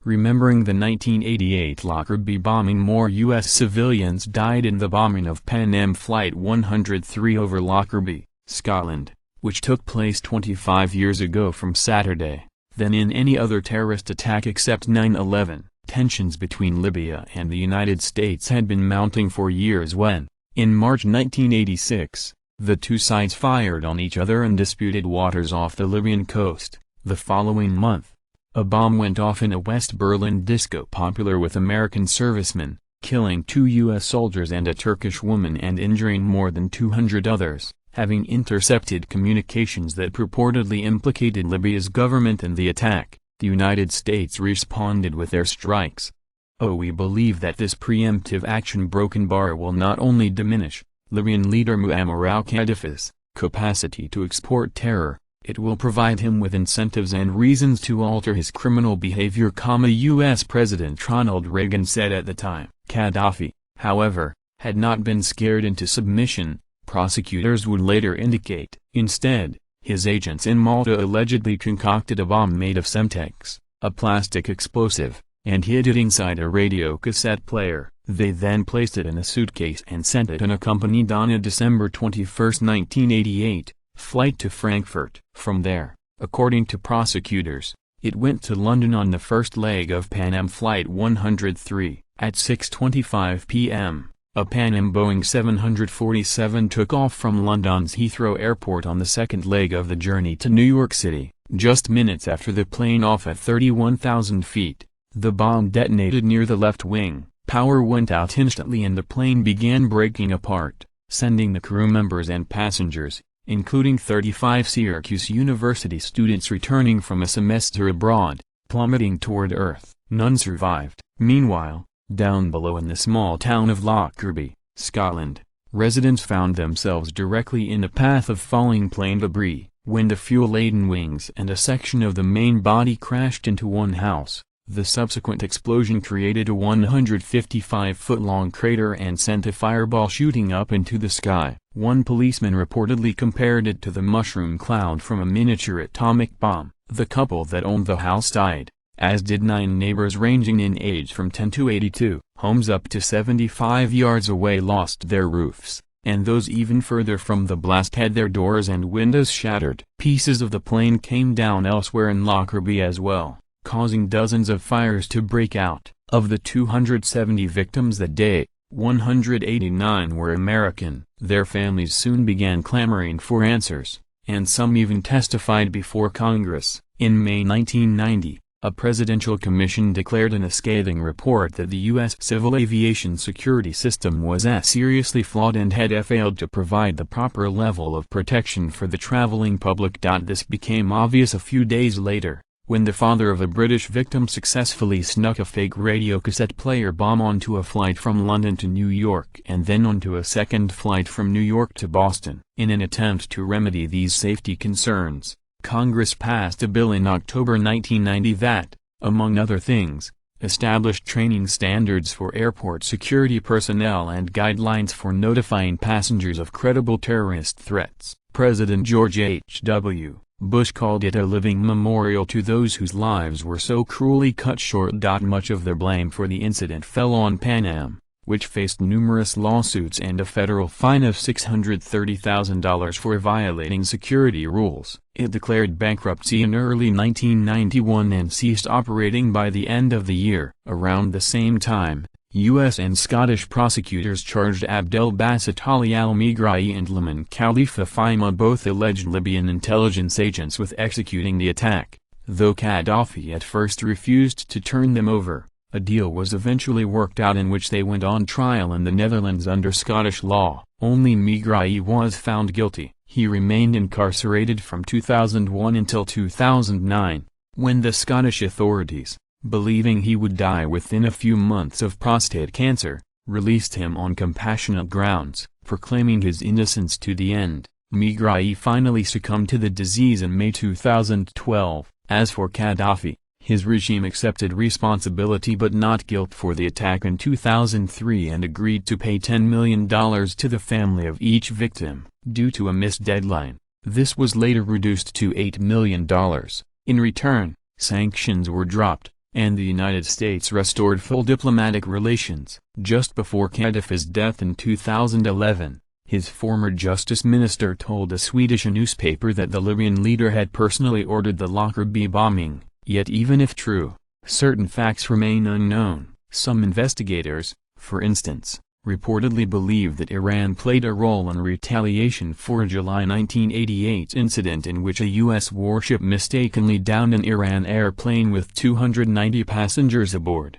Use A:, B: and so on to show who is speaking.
A: Remembering the 1988 Lockerbie bombing, more U.S. civilians died in the bombing of Pan Am Flight 103 over Lockerbie, Scotland, which took place 25 years ago from Saturday, than in any other terrorist attack except 9/11. Tensions between Libya and the United States had been mounting for years when, in March 1986, the two sides fired on each other in disputed waters off the Libyan coast. The following month, a bomb went off in a West Berlin disco popular with American servicemen, killing 2 U.S. soldiers and a Turkish woman and injuring more than 200 others, having intercepted communications that purportedly implicated Libya's government in the attack. The United States responded with airstrikes. We believe that this preemptive action broken bar will not only diminish Libyan leader Muammar al-Qaddafi's capacity to export terror, it will provide him with incentives and reasons to alter his criminal behavior, U.S. President Ronald Reagan said at the time. Gaddafi, however, had not been scared into submission, prosecutors would later indicate. Instead, his agents in Malta allegedly concocted a bomb made of Semtex, a plastic explosive, and hid it inside a radio cassette player. They then placed it in a suitcase and sent it unaccompanied on a December 21, 1988, flight to Frankfurt. From there, according to prosecutors, it went to London on the first leg of Pan Am Flight 103. At 6:25 p.m., a Pan Am Boeing 747 took off from London's Heathrow Airport on the second leg of the journey to New York City. Just minutes after the plane off at 31,000 feet, the bomb detonated near the left wing. Power went out instantly and the plane began breaking apart, sending the crew members and passengers, including 35 Syracuse University students returning from a semester abroad, plummeting toward Earth. None survived. Meanwhile, down below in the small town of Lockerbie, Scotland, residents found themselves directly in the path of falling plane debris. When the fuel-laden wings and a section of the main body crashed into one house, the subsequent explosion created a 155-foot-long crater and sent a fireball shooting up into the sky. One policeman reportedly compared it to the mushroom cloud from a miniature atomic bomb. The couple that owned the house died, as did 9 neighbors ranging in age from 10 to 82. Homes up to 75 yards away lost their roofs, and those even further from the blast had their doors and windows shattered. Pieces of the plane came down elsewhere in Lockerbie as well, causing dozens of fires to break out. Of the 270 victims that day, 189 were American. Their families soon began clamoring for answers, and some even testified before Congress. In May 1990, a presidential commission declared in a scathing report that the U.S. civil aviation security system was seriously flawed and had failed to provide the proper level of protection for the traveling public. This became obvious a few days later, when the father of a British victim successfully snuck a fake radio cassette player bomb onto a flight from London to New York and then onto a second flight from New York to Boston. In an attempt to remedy these safety concerns, Congress passed a bill in October 1990 that, among other things, established training standards for airport security personnel and guidelines for notifying passengers of credible terrorist threats. President George H.W. Bush called it a living memorial to those whose lives were so cruelly cut short. Much of the blame for the incident fell on Pan Am, which faced numerous lawsuits and a federal fine of $630,000 for violating security rules. It declared bankruptcy in early 1991 and ceased operating by the end of the year. Around the same time, U.S. and Scottish prosecutors charged Abdel Basset Ali al-Migrahi and Lamin Khalifa Fhimah, both alleged Libyan intelligence agents, with executing the attack. Though Gaddafi at first refused to turn them over, a deal was eventually worked out in which they went on trial in the Netherlands under Scottish law. Only Migrahi was found guilty. He remained incarcerated from 2001 until 2009, when the Scottish authorities, believing he would die within a few months of prostate cancer, released him on compassionate grounds, proclaiming his innocence to the end. Migrahi finally succumbed to the disease in May 2012. As for Gaddafi, his regime accepted responsibility but not guilt for the attack in 2003 and agreed to pay $10 million to the family of each victim. Due to a missed deadline, this was later reduced to $8 million. In return, sanctions were dropped, and the United States restored full diplomatic relations. Just before Gaddafi's death in 2011, his former justice minister told a Swedish newspaper that the Libyan leader had personally ordered the Lockerbie bombing, yet even if true, certain facts remain unknown. Some investigators, for instance, reportedly believe that Iran played a role in retaliation for a July 1988 incident in which a U.S. warship mistakenly downed an Iran airplane with 290 passengers aboard.